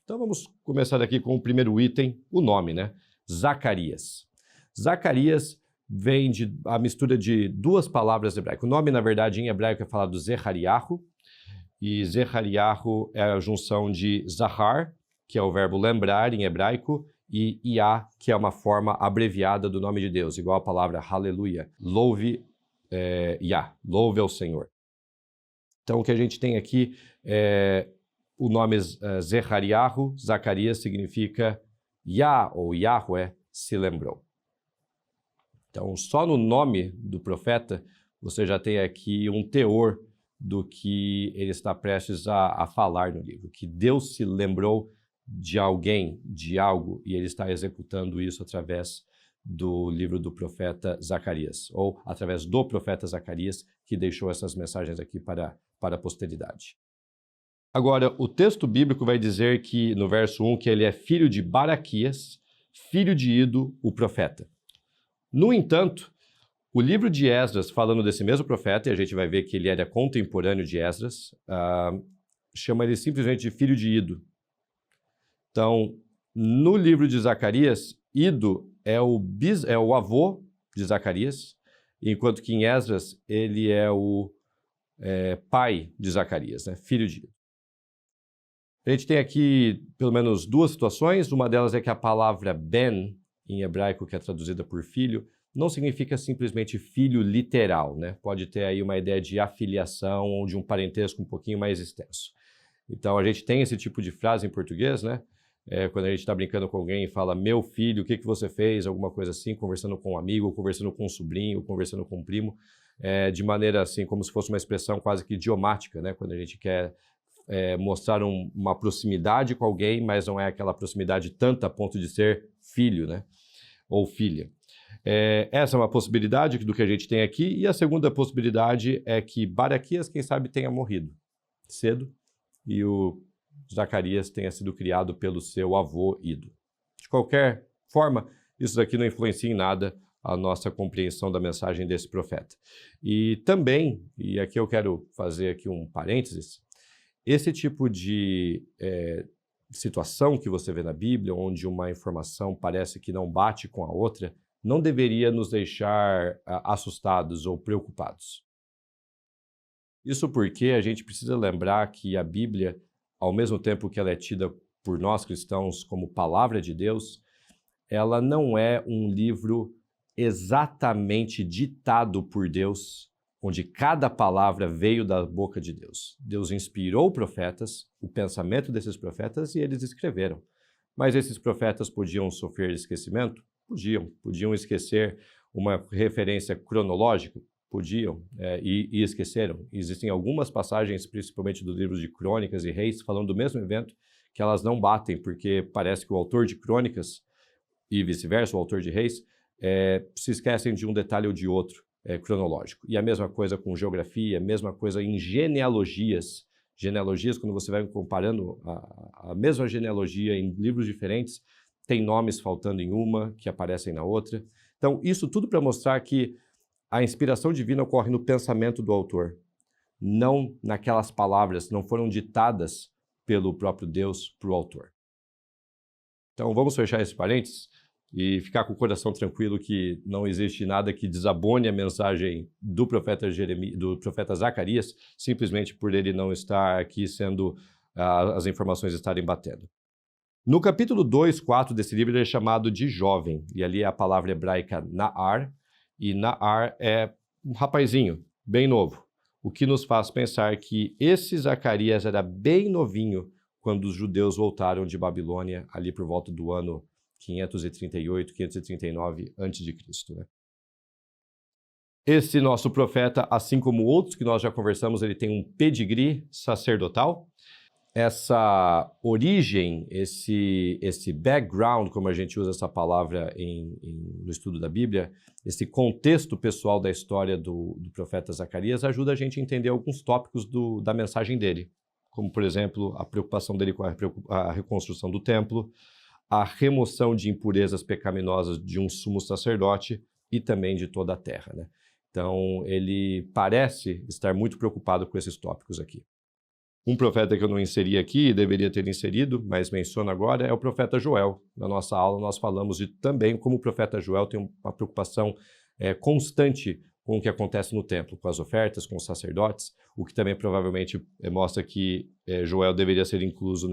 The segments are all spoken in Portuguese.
Então vamos começar aqui com o primeiro item, o nome, né? Zacarias. Zacarias vem a mistura de duas palavras hebraicas. O nome, na verdade, em hebraico é falado Zechariahu, e Zechariahu é a junção de Zahar, que é o verbo lembrar em hebraico, e Iá, que é uma forma abreviada do nome de Deus, igual a palavra Aleluia. Louve Iá, louve ao Senhor. Então o que a gente tem aqui é o nome Zechariahu, Zacarias, significa Iá ou Yahweh se lembrou. Então só no nome do profeta você já tem aqui um teor do que ele está prestes a falar no livro, que Deus se lembrou de alguém, de algo, e ele está executando isso através do livro do profeta Zacarias, ou através do profeta Zacarias, que deixou essas mensagens aqui para a posteridade. Agora, o texto bíblico vai dizer que, no verso 1, que ele é filho de Baraquias, filho de Ido, o profeta. No entanto, o livro de Esdras, falando desse mesmo profeta, e a gente vai ver que ele era contemporâneo de Esdras, chama ele simplesmente de filho de Ido. Então, no livro de Zacarias, Ido é o avô de Zacarias, enquanto que em Esdras ele é o pai de Zacarias, né? Filho de Ido. A gente tem aqui pelo menos duas situações. Uma delas é que a palavra ben, em hebraico, que é traduzida por filho, não significa simplesmente filho literal, né? Pode ter aí uma ideia de afiliação ou de um parentesco um pouquinho mais extenso. Então a gente tem esse tipo de frase em português, né? Quando a gente está brincando com alguém e fala meu filho, o que você fez? Alguma coisa assim, conversando com um amigo, conversando com um sobrinho, conversando com um primo, de maneira assim, como se fosse uma expressão quase que idiomática, né? Quando a gente quer mostrar uma proximidade com alguém, mas não é aquela proximidade tanta a ponto de ser filho, né? Ou filha. Essa é uma possibilidade do que a gente tem aqui, e a segunda possibilidade é que Baraquias, quem sabe, tenha morrido cedo, e o Zacarias tenha sido criado pelo seu avô Ido. De qualquer forma, isso daqui não influencia em nada a nossa compreensão da mensagem desse profeta. E também, e aqui eu quero fazer aqui um parênteses, esse tipo de situação que você vê na Bíblia, onde uma informação parece que não bate com a outra, não deveria nos deixar assustados ou preocupados. Isso porque a gente precisa lembrar que a Bíblia, ao mesmo tempo que ela é tida por nós cristãos como palavra de Deus, ela não é um livro exatamente ditado por Deus, onde cada palavra veio da boca de Deus. Deus inspirou profetas, o pensamento desses profetas, e eles escreveram. Mas esses profetas podiam sofrer esquecimento? Podiam esquecer uma referência cronológica? Podiam, e esqueceram. Existem algumas passagens, principalmente do livro de Crônicas e Reis, falando do mesmo evento, que elas não batem, porque parece que o autor de Crônicas, e vice-versa, o autor de Reis, se esquecem de um detalhe ou de outro cronológico. E a mesma coisa com geografia, a mesma coisa em genealogias. Genealogias, quando você vai comparando a mesma genealogia em livros diferentes, tem nomes faltando em uma, que aparecem na outra. Então, isso tudo para mostrar que a inspiração divina ocorre no pensamento do autor, não naquelas palavras, não foram ditadas pelo próprio Deus para o autor. Então, vamos fechar esse parênteses e ficar com o coração tranquilo que não existe nada que desabone a mensagem do profeta Zacarias, simplesmente por ele não estar aqui as informações estarem batendo. No capítulo 2, 4 desse livro, ele é chamado de jovem, e ali é a palavra hebraica Naar, e Naar é um rapazinho, bem novo, o que nos faz pensar que esse Zacarias era bem novinho quando os judeus voltaram de Babilônia, ali por volta do ano 538, 539 a.C., né? Esse nosso profeta, assim como outros que nós já conversamos, ele tem um pedigree sacerdotal. Essa origem, esse background, como a gente usa essa palavra no estudo da Bíblia, esse contexto pessoal da história do profeta Zacarias ajuda a gente a entender alguns tópicos da mensagem dele, como, por exemplo, a preocupação dele com a reconstrução do templo, a remoção de impurezas pecaminosas de um sumo sacerdote e também de toda a terra, né? Então, ele parece estar muito preocupado com esses tópicos aqui. Um profeta que eu não inseri aqui, deveria ter inserido, mas menciono agora, é o profeta Joel. Na nossa aula nós falamos de também como o profeta Joel tem uma preocupação constante com o que acontece no templo, com as ofertas, com os sacerdotes, o que também provavelmente mostra que Joel deveria ser incluído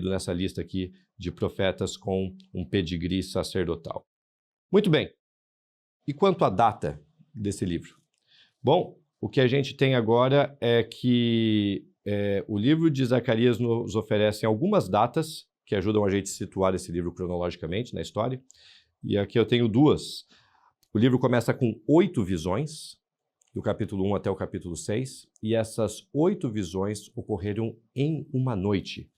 nessa lista aqui de profetas com um pedigree sacerdotal. Muito bem. E quanto à data desse livro? Bom, o que a gente tem agora é que o livro de Zacarias nos oferece algumas datas que ajudam a gente a situar esse livro cronologicamente na história. E aqui eu tenho duas. O livro começa com 8 visões, do capítulo 1 até o capítulo 6, e essas 8 visões ocorreram em uma noite.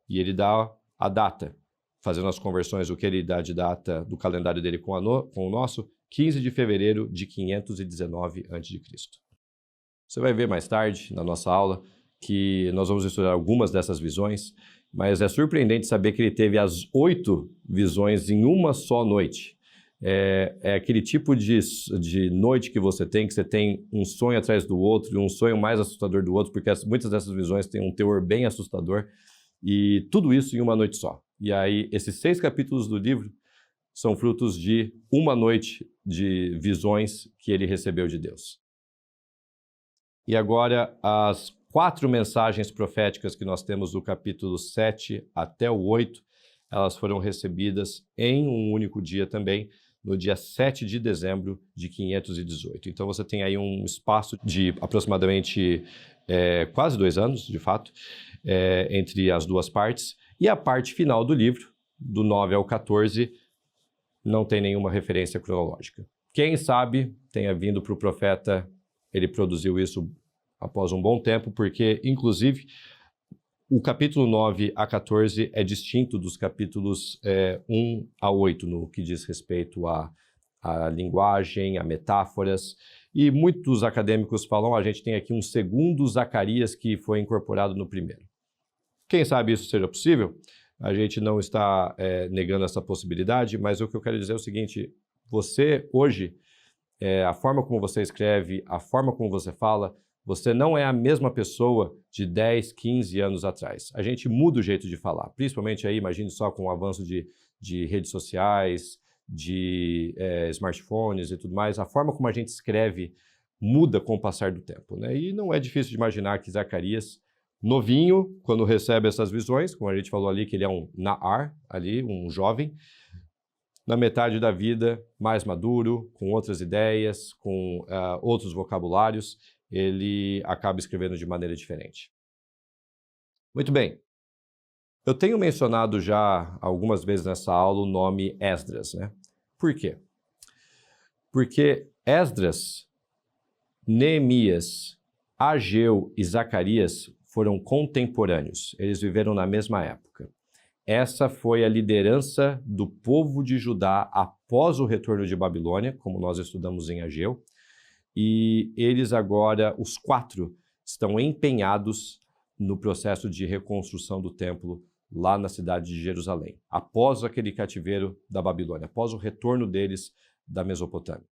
E ele dá a data, fazendo as conversões, o que ele dá de data do calendário dele com o nosso, 15 de fevereiro de 519 a.C. Você vai ver mais tarde, na nossa aula, que nós vamos estudar algumas dessas visões, mas é surpreendente saber que ele teve as 8 visões em uma só noite. É aquele tipo de noite que você tem um sonho atrás do outro e um sonho mais assustador do outro, porque muitas dessas visões têm um teor bem assustador, e tudo isso em uma noite só. E aí, esses 6 capítulos do livro são frutos de uma noite de visões que ele recebeu de Deus. E agora, as 4 mensagens proféticas que nós temos do capítulo 7 até o 8, elas foram recebidas em um único dia também, no dia 7 de dezembro de 518. Então você tem aí um espaço de aproximadamente quase 2 anos, de fato, entre as duas partes. E a parte final do livro, do 9 ao 14, não tem nenhuma referência cronológica. Quem sabe tenha vindo para o profeta, ele produziu isso após um bom tempo, porque, inclusive, o capítulo 9 a 14 é distinto dos capítulos 1 a 8, no que diz respeito à linguagem, a metáforas. E muitos acadêmicos falam, a gente tem aqui um segundo Zacarias que foi incorporado no primeiro. Quem sabe isso seja possível? A gente não está negando essa possibilidade, mas o que eu quero dizer é o seguinte, você hoje, a forma como você escreve, a forma como você fala, você não é a mesma pessoa de 10, 15 anos atrás. A gente muda o jeito de falar, principalmente aí, imagine só com o avanço de redes sociais, de smartphones e tudo mais, a forma como a gente escreve muda com o passar do tempo, né? E não é difícil de imaginar que Zacarias, novinho, quando recebe essas visões, como a gente falou ali, que ele é um Na'ar, ali, um jovem, na metade da vida, mais maduro, com outras ideias, com outros vocabulários, ele acaba escrevendo de maneira diferente. Muito bem. Eu tenho mencionado já algumas vezes nessa aula o nome Esdras, né? Por quê? Porque Esdras, Neemias, Ageu e Zacarias foram contemporâneos. Eles viveram na mesma época. Essa foi a liderança do povo de Judá após o retorno de Babilônia, como nós estudamos em Ageu. E eles agora, os 4, estão empenhados no processo de reconstrução do templo lá na cidade de Jerusalém, após aquele cativeiro da Babilônia, após o retorno deles da Mesopotâmia.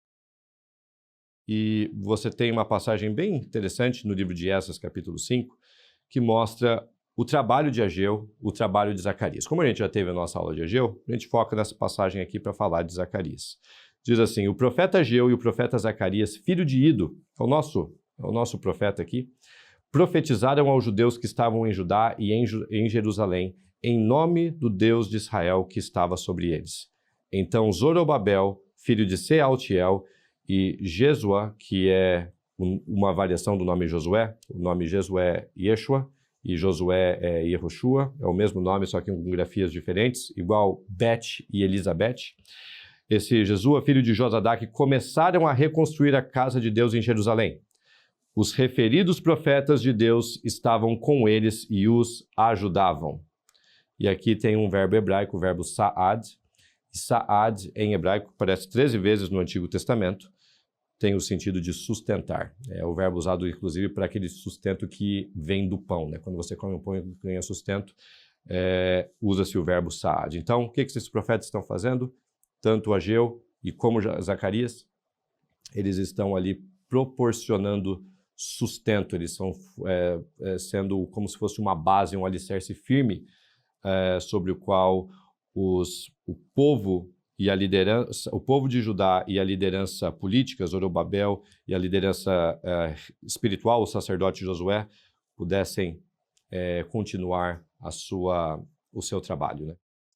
E você tem uma passagem bem interessante no livro de Esdras, capítulo 5, que mostra o trabalho de Ageu, o trabalho de Zacarias. Como a gente já teve a nossa aula de Ageu, a gente foca nessa passagem aqui para falar de Zacarias. Diz assim, o profeta Ageu e o profeta Zacarias, filho de Ido, é o nosso profeta aqui, profetizaram aos judeus que estavam em Judá e em Jerusalém, em nome do Deus de Israel que estava sobre eles. Então Zorobabel, filho de Sealtiel, e Jesua, que é uma variação do nome Josué, o nome Jesué é Yeshua, e Josué é Yehoshua, é o mesmo nome, só que com grafias diferentes, igual Bet e Elizabeth. Esse Jesua, filho de Josadaque, começaram a reconstruir a casa de Deus em Jerusalém. Os referidos profetas de Deus estavam com eles e os ajudavam. E aqui tem um verbo hebraico, o verbo sa'ad. Sa'ad, em hebraico, aparece 13 vezes no Antigo Testamento. Tem o sentido de sustentar. É o verbo usado, inclusive, para aquele sustento que vem do pão, né? Quando você come um pão e ganha sustento, usa-se o verbo sa'ad. Então, o que esses profetas estão fazendo? Tanto Ageu e como Zacarias, eles estão ali proporcionando sustento, eles são sendo como se fosse uma base, um alicerce firme sobre o qual o povo e a liderança, o povo de Judá e a liderança política, Zorobabel, e a liderança espiritual, o sacerdote Josué, pudessem continuar o seu trabalho, né?